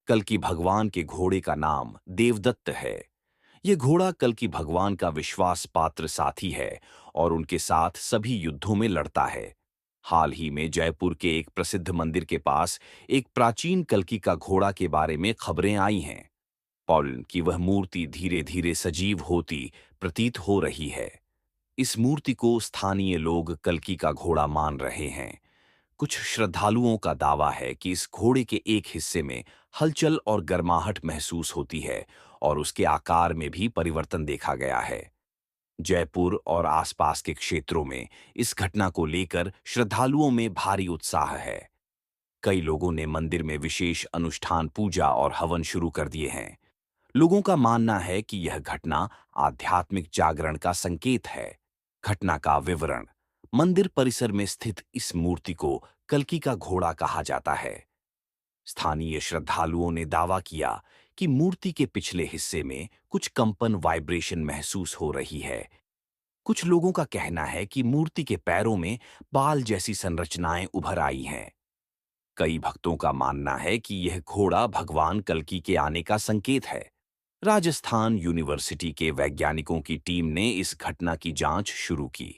कल्कि भगवान के घोड़े का नाम देवदत्त है। ये घोड़ा कल्कि भगवान का विश्वास पात्र साथी है और उनके साथ सभी युद्धों में लड़ता है। हाल ही में जयपुर के एक प्रसिद्ध मंदिर के पास एक प्राचीन कल्कि का घोड़ा के बारे में खबरें आई हैं। पॉलन की वह मूर्ति धीरे धीरे सजीव होती प्रतीत हो रही है। इस मूर्ति को स्थानीय लोग कल्कि का घोड़ा मान रहे हैं। कुछ श्रद्धालुओं का दावा है कि इस घोड़े के एक हिस्से में हलचल और गर्माहट महसूस होती है और उसके आकार में भी परिवर्तन देखा गया है। जयपुर और आसपास के क्षेत्रों में इस घटना को लेकर श्रद्धालुओं में भारी उत्साह है। कई लोगों ने मंदिर में विशेष अनुष्ठान, पूजा और हवन शुरू कर दिए हैं। लोगों का मानना है कि यह घटना आध्यात्मिक जागरण का संकेत है। घटना का विवरण। मंदिर परिसर में स्थित इस मूर्ति को कल्कि का घोड़ा कहा जाता है। स्थानीय श्रद्धालुओं ने दावा किया कि मूर्ति के पिछले हिस्से में कुछ कंपन, वाइब्रेशन महसूस हो रही है। कुछ लोगों का कहना है कि मूर्ति के पैरों में बाल जैसी संरचनाएं उभर आई हैं। कई भक्तों का मानना है कि यह घोड़ा भगवान कल्कि के आने का संकेत है। राजस्थान यूनिवर्सिटी के वैज्ञानिकों की टीम ने इस घटना की जांच शुरू की।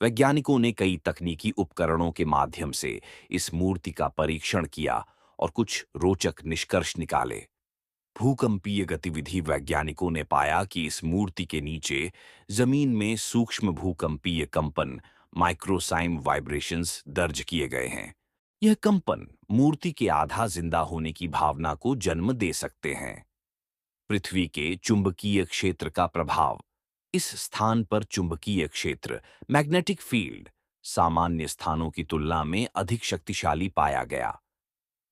वैज्ञानिकों ने कई तकनीकी उपकरणों के माध्यम से इस मूर्ति का परीक्षण किया और कुछ रोचक निष्कर्ष निकाले। भूकंपीय गतिविधि। वैज्ञानिकों ने पाया कि इस मूर्ति के नीचे जमीन में सूक्ष्म भूकंपीय कंपन, माइक्रोसाइम वाइब्रेशंस दर्ज किए गए हैं। यह कंपन मूर्ति के आधा जिंदा होने की भावना को जन्म दे सकते हैं। पृथ्वी के चुंबकीय क्षेत्र का प्रभाव। इस स्थान पर चुंबकीय क्षेत्र, मैग्नेटिक फील्ड, सामान्य स्थानों की तुलना में अधिक शक्तिशाली पाया गया।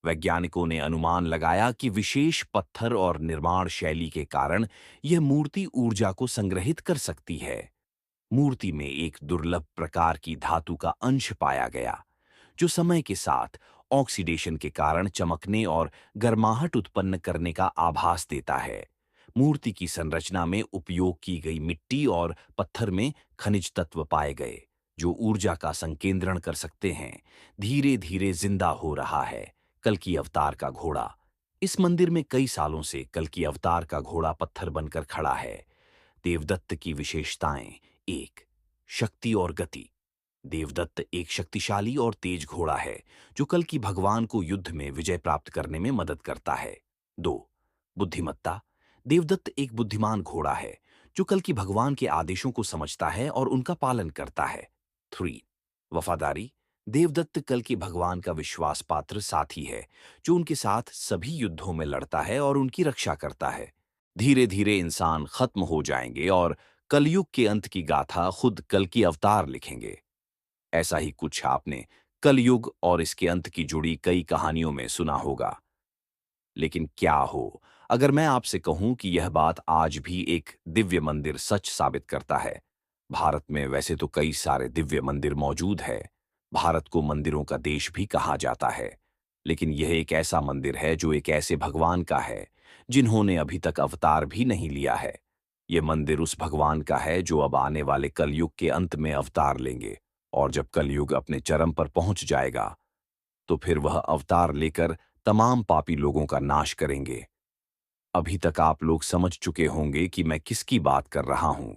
वैज्ञानिकों ने अनुमान लगाया कि विशेष पत्थर और निर्माण शैली के कारण यह मूर्ति ऊर्जा को संग्रहित कर सकती है। मूर्ति में एक दुर्लभ प्रकार की धातु का अंश पाया गया, जो समय के साथ ऑक्सीडेशन के कारण चमकने और गर्माहट उत्पन्न करने का आभास देता है। मूर्ति की संरचना में उपयोग की गई मिट्टी और पत्थर में खनिज तत्व पाए गए, जो ऊर्जा का संकेंद्रण कर सकते हैं। धीरे धीरे जिंदा हो रहा है कल्कि अवतार का घोड़ा। इस मंदिर में कई सालों से कल्कि अवतार का घोड़ा पत्थर बनकर खड़ा है। देवदत्त की विशेषताएं। एक, शक्ति और गति। देवदत्त एक शक्तिशाली और तेज घोड़ा है, जो कल्कि भगवान को युद्ध में विजय प्राप्त करने में मदद करता है। दो, बुद्धिमत्ता। देवदत्त एक बुद्धिमान घोड़ा है, जो कल्कि भगवान के आदेशों को समझता है और उनका पालन करता है। थ्री, वफादारी। देवदत्त कल्कि भगवान का विश्वास पात्र साथी है, जो उनके साथ सभी युद्धों में लड़ता है और उनकी रक्षा करता है। धीरे धीरे इंसान खत्म हो जाएंगे और कलयुग के अंत की गाथा खुद कल्कि अवतार लिखेंगे। ऐसा ही कुछ आपने कलयुग और इसके अंत की जुड़ी कई कहानियों में सुना होगा। लेकिन क्या हो अगर मैं आपसे कहूं कि यह बात आज भी एक दिव्य मंदिर सच साबित करता है। भारत में वैसे तो कई सारे दिव्य मंदिर मौजूद है। भारत को मंदिरों का देश भी कहा जाता है। लेकिन यह एक ऐसा मंदिर है जो एक ऐसे भगवान का है जिन्होंने अभी तक अवतार भी नहीं लिया है। यह मंदिर उस भगवान का है जो अब आने वाले कलयुग के अंत में अवतार लेंगे, और जब कलयुग अपने चरम पर पहुंच जाएगा तो फिर वह अवतार लेकर तमाम पापी लोगों का नाश करेंगे। अभी तक आप लोग समझ चुके होंगे कि मैं किसकी बात कर रहा हूं।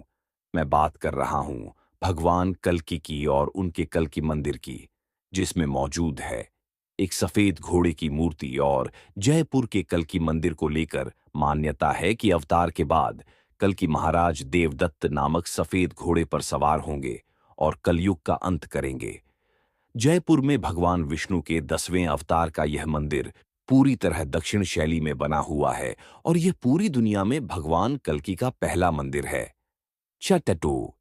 मैं बात कर रहा हूं भगवान कल्कि की और उनके कल्कि मंदिर की, जिसमें मौजूद है एक सफेद घोड़े की मूर्ति। और जयपुर के कल्कि मंदिर को लेकर मान्यता है कि अवतार के बाद कल्कि महाराज देवदत्त नामक सफेद घोड़े पर सवार होंगे और कलयुग का अंत करेंगे। जयपुर में भगवान विष्णु के 10वें अवतार का यह मंदिर पूरी तरह दक्षिण शैली में बना हुआ है और यह पूरी दुनिया में भगवान कल्कि का पहला मंदिर है। टैटू।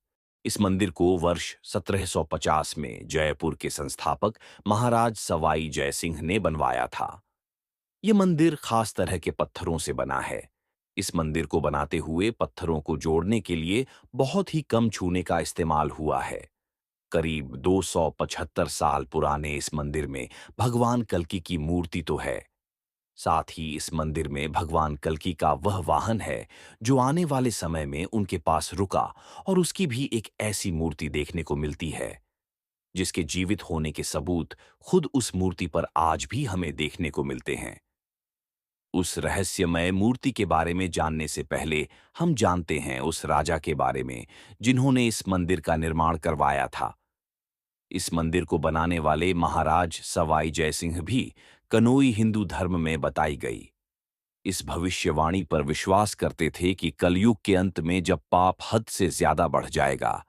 इस मंदिर को वर्ष 1750 में जयपुर के संस्थापक महाराज सवाई जय सिंह ने बनवाया था। यह मंदिर खास तरह के पत्थरों से बना है। इस मंदिर को बनाते हुए पत्थरों को जोड़ने के लिए बहुत ही कम चूने का इस्तेमाल हुआ है। करीब 275 साल पुराने इस मंदिर में भगवान कल्कि की मूर्ति तो है, साथ ही इस मंदिर में भगवान कल्कि का वह वाहन है जो आने वाले समय में उनके पास रुका, और उसकी भी एक ऐसी मूर्ति देखने को मिलती है जिसके जीवित होने के सबूत खुद उस मूर्ति पर आज भी हमें देखने को मिलते हैं। उस रहस्यमय मूर्ति के बारे में जानने से पहले हम जानते हैं उस राजा के बारे में जिन्होंने इस मंदिर का निर्माण करवाया था। इस मंदिर को बनाने वाले महाराज सवाई जयसिंह भी कनोई हिंदू धर्म में बताई गई। इस भविष्यवाणी पर विश्वास करते थे कि कलयुग के अंत में जब पाप हद से ज्यादा बढ़ जाएगा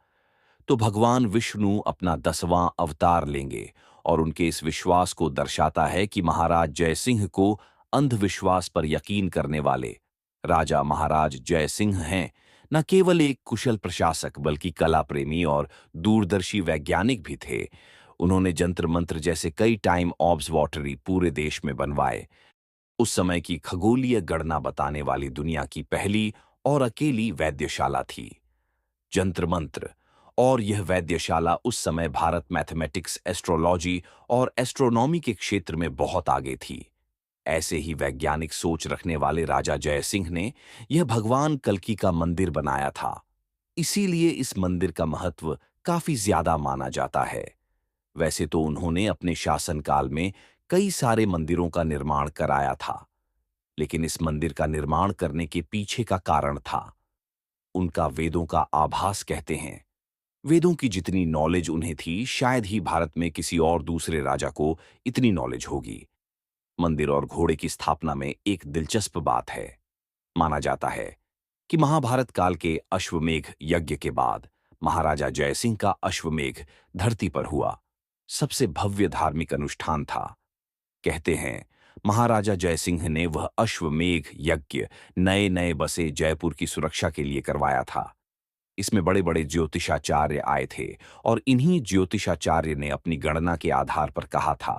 तो भगवान विष्णु अपना 10वां अवतार लेंगे। और उनके इस विश्वास को दर्शाता है कि महाराज जयसिंह को अंधविश्वास पर यकीन करने वाले राजा महाराज जयसिंह हैं न केवल एक कुशल प्रशासक बल्कि कला प्रेमी और दूरदर्शी वैज्ञानिक भी थे। उन्होंने जंतर मंत्र जैसे कई टाइम ऑब्जर्वेटरी पूरे देश में बनवाए। उस समय की खगोलीय गणना बताने वाली दुनिया की पहली और अकेली वैद्यशाला थी। जंत्र मंत्र और यह वैद्यशाला उस समय भारत मैथमेटिक्स, एस्ट्रोलॉजी और एस्ट्रोनॉमी के क्षेत्र में बहुत आगे थी। ऐसे ही वैज्ञानिक सोच रखने वाले राजा जयसिंह ने यह भगवान कल्कि का मंदिर बनाया था। इसीलिए इस मंदिर का महत्व काफी ज्यादा माना जाता है। वैसे तो उन्होंने अपने शासनकाल में कई सारे मंदिरों का निर्माण कराया था, लेकिन इस मंदिर का निर्माण करने के पीछे का कारण था उनका वेदों का आभास कहते हैं। वेदों की जितनी नॉलेज उन्हें थी शायद ही भारत में किसी और दूसरे राजा को इतनी नॉलेज होगी। मंदिर और घोड़े की स्थापना में एक दिलचस्प बात है। माना जाता है कि महाभारत काल के अश्वमेघ यज्ञ के बाद महाराजा जयसिंह का अश्वमेघ धरती पर हुआ सबसे भव्य धार्मिक अनुष्ठान था। कहते हैं महाराजा जयसिंह ने वह अश्वमेघ यज्ञ नए नए बसे जयपुर की सुरक्षा के लिए करवाया था। इसमें बड़े बड़े ज्योतिषाचार्य आए थे और इन्हीं ज्योतिषाचार्य ने अपनी गणना के आधार पर कहा था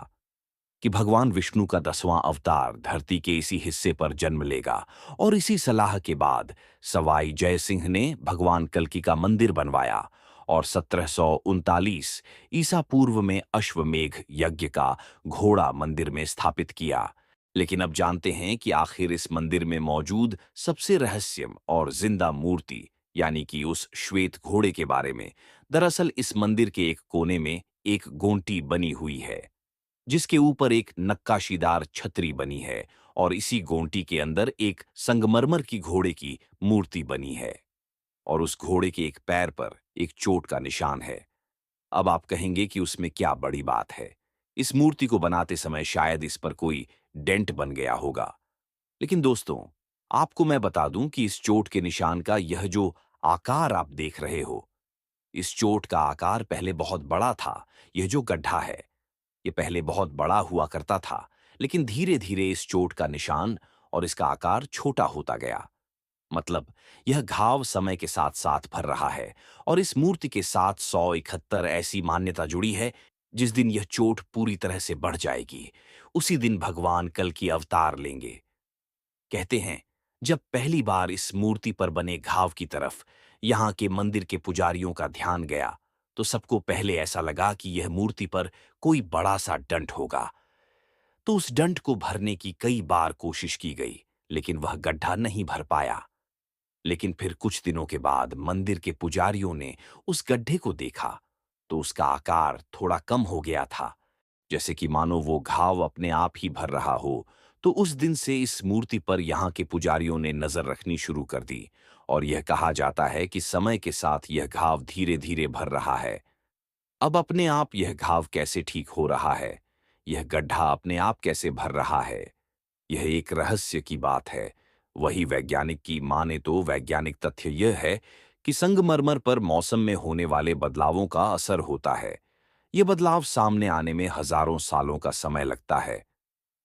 कि भगवान विष्णु का 10वां अवतार धरती के इसी हिस्से पर जन्म लेगा। और इसी सलाह के बाद सवाई जयसिंह ने भगवान कल्कि का मंदिर बनवाया और 1739 ईसा पूर्व में अश्वमेघ यज्ञ का घोड़ा मंदिर में स्थापित किया। लेकिन अब जानते हैं कि आखिर इस मंदिर में मौजूद सबसे रहस्यम और जिंदा मूर्ति यानी कि उस श्वेत घोड़े के बारे में। दरअसल इस मंदिर के एक कोने में एक गोंटी बनी हुई है जिसके ऊपर एक नक्काशीदार छतरी बनी है और इसी गोंटी के अंदर एक संगमरमर की घोड़े की मूर्ति बनी है और उस घोड़े के एक पैर पर एक चोट का निशान है। अब आप कहेंगे कि उसमें क्या बड़ी बात है। इस मूर्ति को बनाते समय शायद इस पर कोई डेंट बन गया होगा। लेकिन दोस्तों, आपको मैं बता दूं कि इस चोट के निशान का यह जो आकार आप देख रहे हो, इस चोट का आकार पहले बहुत बड़ा था। यह जो गड्ढा है ये पहले बहुत बड़ा हुआ करता था, लेकिन धीरे धीरे इस चोट का निशान और इसका आकार छोटा होता गया। मतलब यह घाव समय के साथ साथ भर रहा है और इस मूर्ति के साथ 171 ऐसी मान्यता जुड़ी है। जिस दिन यह चोट पूरी तरह से बढ़ जाएगी उसी दिन भगवान कल की अवतार लेंगे। कहते हैं जब पहली बार इस मूर्ति पर बने घाव की तरफ यहाँ के मंदिर के पुजारियों का ध्यान गया तो सबको पहले ऐसा लगा कि यह मूर्ति पर कोई बड़ा सा डंठ होगा। तो उस डंठ को भरने की कई बार कोशिश की गई लेकिन वह गड्ढा नहीं भर पाया। लेकिन फिर कुछ दिनों के बाद मंदिर के पुजारियों ने उस गड्ढे को देखा तो उसका आकार थोड़ा कम हो गया था, जैसे कि मानो वो घाव अपने आप ही भर रहा हो। तो उस दिन से इस मूर्ति पर यहाँ के पुजारियों ने नजर रखनी शुरू कर दी और यह कहा जाता है कि समय के साथ यह घाव धीरे धीरे भर रहा है। अब अपने आप यह घाव कैसे ठीक हो रहा है, यह गड्ढा अपने आप कैसे भर रहा है, यह एक रहस्य की बात है। वही वैज्ञानिक की माने तो वैज्ञानिक तथ्य यह है कि संगमरमर पर मौसम में होने वाले बदलावों का असर होता है। यह बदलाव सामने आने में हजारों सालों का समय लगता है।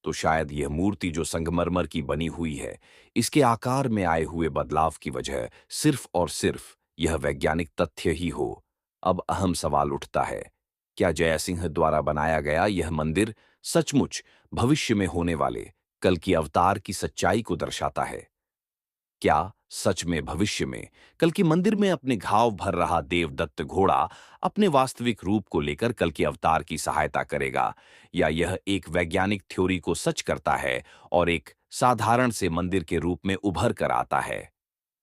तो शायद यह मूर्ति जो संगमरमर की बनी हुई है, इसके आकार में आए हुए बदलाव की वजह सिर्फ और सिर्फ यह वैज्ञानिक तथ्य ही हो। अब अहम सवाल उठता है, क्या जयसिंह द्वारा बनाया गया यह मंदिर सचमुच भविष्य में होने वाले कल की अवतार की सच्चाई को दर्शाता है? क्या सच में भविष्य में कल की मंदिर में अपने घाव भर रहा देवदत्त घोड़ा अपने वास्तविक रूप को लेकर कल के अवतार की सहायता करेगा, या यह एक वैज्ञानिक थ्योरी को सच करता है और एक साधारण से मंदिर के रूप में उभर कर आता है?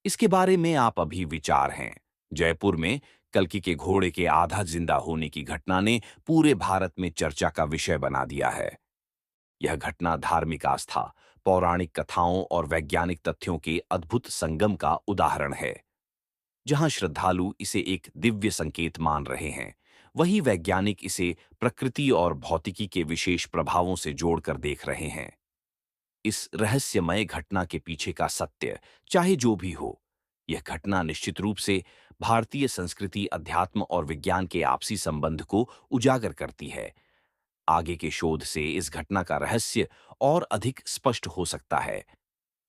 इसके बारे में आप अभी विचार हैं। जयपुर में कल्कि के घोड़े के आधा जिंदा होने की घटना ने पूरे भारत में चर्चा का विषय बना दिया है। यह घटना धार्मिक आस्था, पौराणिक कथाओं और वैज्ञानिक तथ्यों के अद्भुत संगम का उदाहरण है। जहां श्रद्धालु इसे एक दिव्य संकेत मान रहे हैं, वहीं वैज्ञानिक इसे प्रकृति और भौतिकी के विशेष प्रभावों से जोड़कर देख रहे हैं। इस रहस्यमय घटना के पीछे का सत्य, चाहे जो भी हो, यह घटना निश्चित रूप से भारतीय संस्कृति, अध्यात्म और विज्ञान के आपसी संबंध को उजागर करती है। आगे के शोध से इस घटना का रहस्य और अधिक स्पष्ट हो सकता है,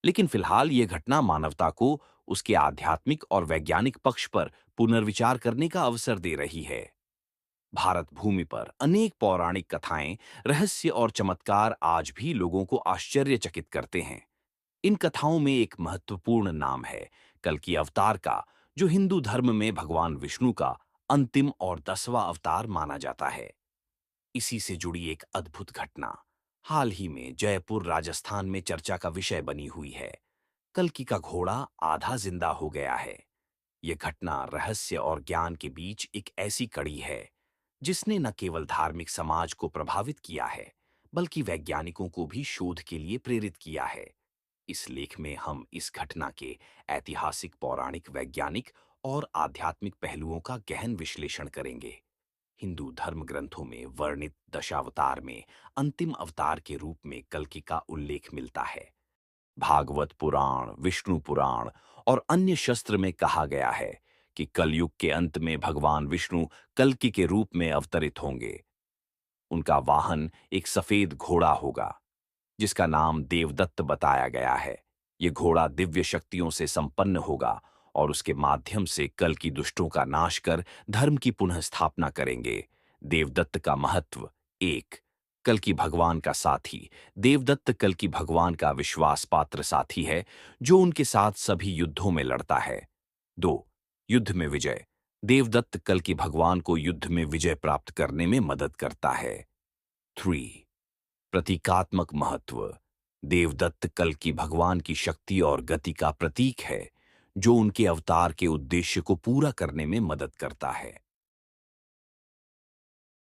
लेकिन फिलहाल यह घटना मानवता को उसके आध्यात्मिक और वैज्ञानिक पक्ष पर पुनर्विचार करने का अवसर दे रही है। भारत भूमि पर अनेक पौराणिक कथाएं, रहस्य और चमत्कार आज भी लोगों को आश्चर्यचकित करते हैं। इन कथाओं में एक महत्वपूर्ण नाम है कल्कि अवतार का, जो हिंदू धर्म में भगवान विष्णु का अंतिम और 10वां अवतार माना जाता है। इसी से जुड़ी एक अद्भुत घटना हाल ही में जयपुर, राजस्थान में चर्चा का विषय बनी हुई है। कल्कि का घोड़ा आधा जिंदा हो गया है। यह घटना रहस्य और ज्ञान के बीच एक ऐसी कड़ी है जिसने न केवल धार्मिक समाज को प्रभावित किया है, बल्कि वैज्ञानिकों को भी शोध के लिए प्रेरित किया है। इस लेख में हम इस घटना के ऐतिहासिक, पौराणिक, वैज्ञानिक और आध्यात्मिक पहलुओं का गहन विश्लेषण करेंगे। हिंदू धर्म ग्रंथों में वर्णित दशावतार में अंतिम अवतार के रूप में कल्कि का उल्लेख मिलता है। भागवत पुराण, विष्णु पुराण और अन्य शास्त्र में कहा गया है कि कलयुग के अंत में भगवान विष्णु कल्कि के रूप में अवतरित होंगे। उनका वाहन एक सफेद घोड़ा होगा, जिसका नाम देवदत्त बताया गया है। ये घोड़ा दिव्य शक्तियों से संपन्न होगा और उसके माध्यम से कल्कि दुष्टों का नाश कर धर्म की पुनः स्थापना करेंगे। देवदत्त का महत्व: 1. कल्कि भगवान का साथी। देवदत्त कल्कि भगवान का विश्वास पात्र साथी है, जो उनके साथ सभी युद्धों में लड़ता है। 2. युद्ध में विजय। देवदत्त कल्कि भगवान को युद्ध में विजय प्राप्त करने में मदद करता है। 3. प्रतीकात्मक महत्व। देवदत्त कल्कि भगवान की शक्ति और गति का प्रतीक है, जो उनके अवतार के उद्देश्य को पूरा करने में मदद करता है।